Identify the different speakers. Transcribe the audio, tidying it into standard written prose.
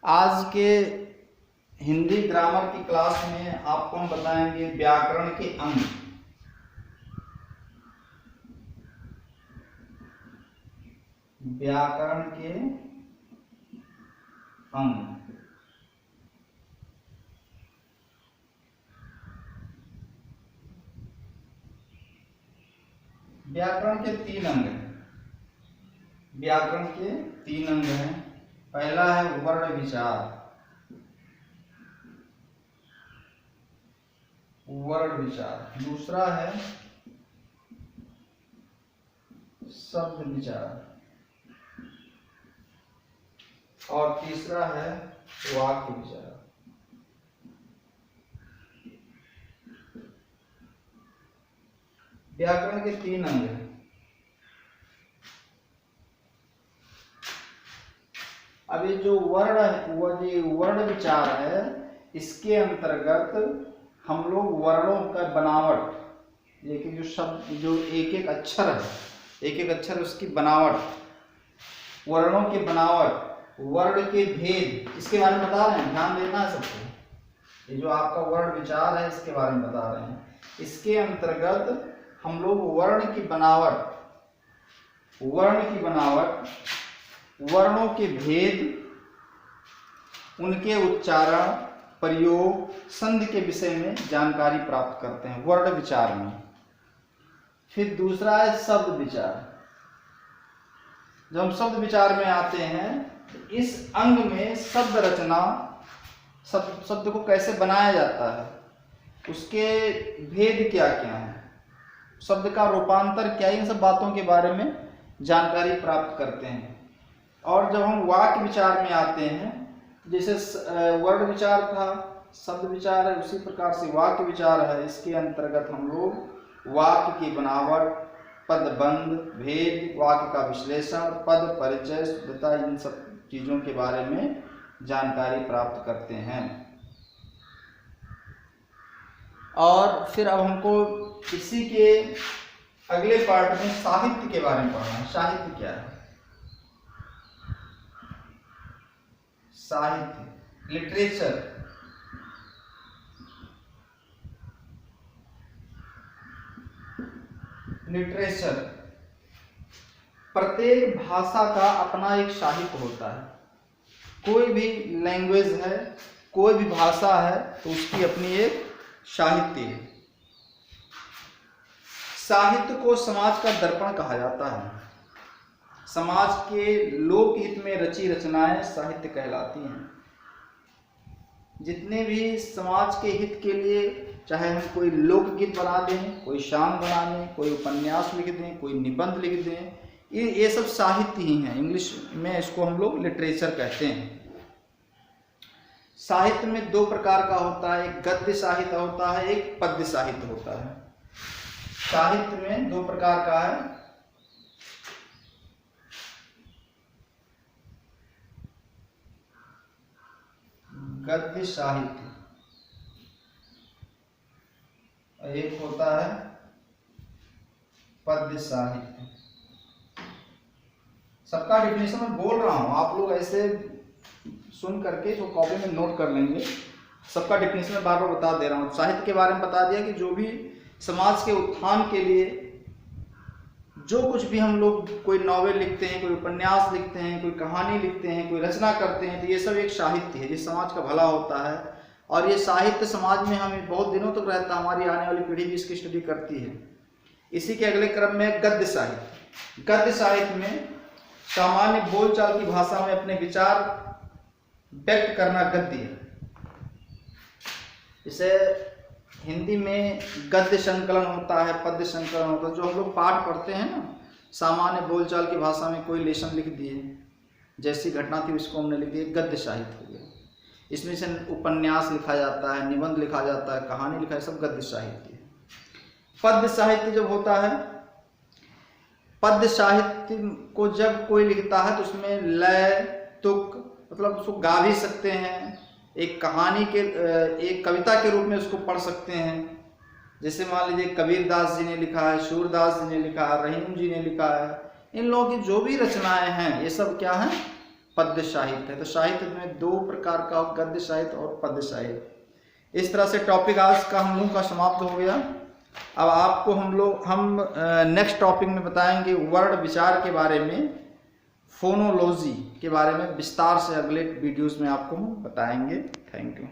Speaker 1: आज के हिंदी ग्रामर की क्लास में आपको हम बताएंगे व्याकरण के अंग। व्याकरण के अंग। व्याकरण के तीन अंग हैं। व्याकरण के तीन अंग हैं। पहला है वर्ण विचार। वर्ण विचार। दूसरा है शब्द विचार और तीसरा है वाक्य विचार। व्याकरण के तीन अंग हैं। अब ये जो वर्ण विचार है, इसके अंतर्गत हम लोग वर्णों का बनावट, एक जो शब्द, जो एक एक अक्षर उसकी बनावट, वर्णों की बनावट, वर्ण के भेद, इसके बारे में बता रहे हैं। ध्यान देना है सबको। ये जो आपका वर्ण विचार है, इसके बारे में बता रहे हैं। इसके अंतर्गत हम लोग वर्ण की बनावट, वर्णों के भेद, उनके उच्चारण, प्रयोग, संधि के विषय में जानकारी प्राप्त करते हैं वर्ण विचार में। फिर दूसरा है शब्द विचार। जब हम शब्द विचार में आते हैं तो इस अंग में शब्द रचना, शब्द को कैसे बनाया जाता है, उसके भेद क्या क्या हैं, शब्द का रूपांतर क्या, इन सब बातों के बारे में जानकारी प्राप्त करते हैं। और जब हम वाक्य विचार में आते हैं, जैसे वर्ण विचार था, शब्द विचार है, उसी प्रकार से वाक्य विचार है। इसके अंतर्गत हम लोग वाक्य की बनावट, पदबंध, भेद, वाक्य का विश्लेषण, पद परिचय, शुद्धता, इन सब चीजों के बारे में जानकारी प्राप्त करते हैं। और फिर अब हमको इसी के अगले पार्ट में साहित्य के बारे में पढ़ना है। साहित्य क्या है? साहित्य, लिटरेचर। लिटरेचर, प्रत्येक भाषा का अपना एक साहित्य होता है। कोई भी लैंग्वेज है, कोई भी भाषा है, तो उसकी अपनी एक साहित्य है। साहित्य को समाज का दर्पण कहा जाता है। समाज के लोकहित में रची रचनाएं साहित्य कहलाती हैं। जितने भी समाज के हित के लिए, चाहे हम कोई लोकगीत बना दें, कोई शान बना दें, कोई उपन्यास लिख दें, कोई निबंध लिख दें, ये सब साहित्य ही हैं। इंग्लिश में इसको हम लोग लिटरेचर कहते हैं। साहित्य में दो प्रकार का होता है, एक गद्य साहित्य होता है, एक पद्य साहित्य होता है। साहित्य में दो प्रकार का है। गद्य साहित्य, एक होता है पद्य साहित्य। सबका डिफिनेशन मैं बोल रहा हूं, आप लोग ऐसे सुन करके जो कॉपी में नोट कर लेंगे। सबका डिफिनेशन मैं बार बार बता दे रहा हूं। साहित्य के बारे में बता दिया कि जो भी समाज के उत्थान के लिए जो कुछ भी हम लोग, कोई नॉवेल लिखते हैं, कोई उपन्यास लिखते हैं, कोई कहानी लिखते हैं, कोई रचना करते हैं, तो ये सब एक साहित्य है, जिस समाज का भला होता है। और ये साहित्य समाज में हमें बहुत दिनों तक रहता है। हमारी आने वाली पीढ़ी भी इसकी स्टडी करती है। इसी के अगले क्रम में गद्य साहित्य। गद्य साहित्य में सामान्य बोलचाल की भाषा में अपने विचार व्यक्त करना गद्य है। जैसे हिंदी में गद्य संकलन होता है, पद्य संकलन होता है। जो हम लोग पाठ पढ़ते हैं ना, सामान्य बोलचाल की भाषा में कोई लेसन लिख दिए, जैसी घटना थी उसको हमने लिख दिया, गद्य साहित्य हो गया। इसमें से उपन्यास लिखा जाता है, निबंध लिखा जाता है, कहानी लिखा है, सब गद्य साहित्य है। पद्य साहित्य जब होता है, पद्य साहित्य को जब कोई लिखता है तो उसमें लय, तुक, मतलब उसको गा भी सकते हैं, एक कहानी के, एक कविता के रूप में उसको पढ़ सकते हैं। जैसे मान लीजिए कबीरदास जी ने लिखा है, सूरदास जी ने लिखा है, रहीम जी ने लिखा है। इन लोगों की जो भी रचनाएं हैं, ये सब क्या है? पद्य साहित्य है। तो साहित्य में दो प्रकार का, गद्य साहित्य और पद्य साहित्य। इस तरह से टॉपिक आज का हम लोगों का समाप्त हो गया। अब आपको हम नेक्स्ट टॉपिक में बताएंगे वर्ण विचार के बारे में, फोनोलॉजी के बारे में विस्तार से अगले वीडियोस में आपको हम बताएंगे। Thank you.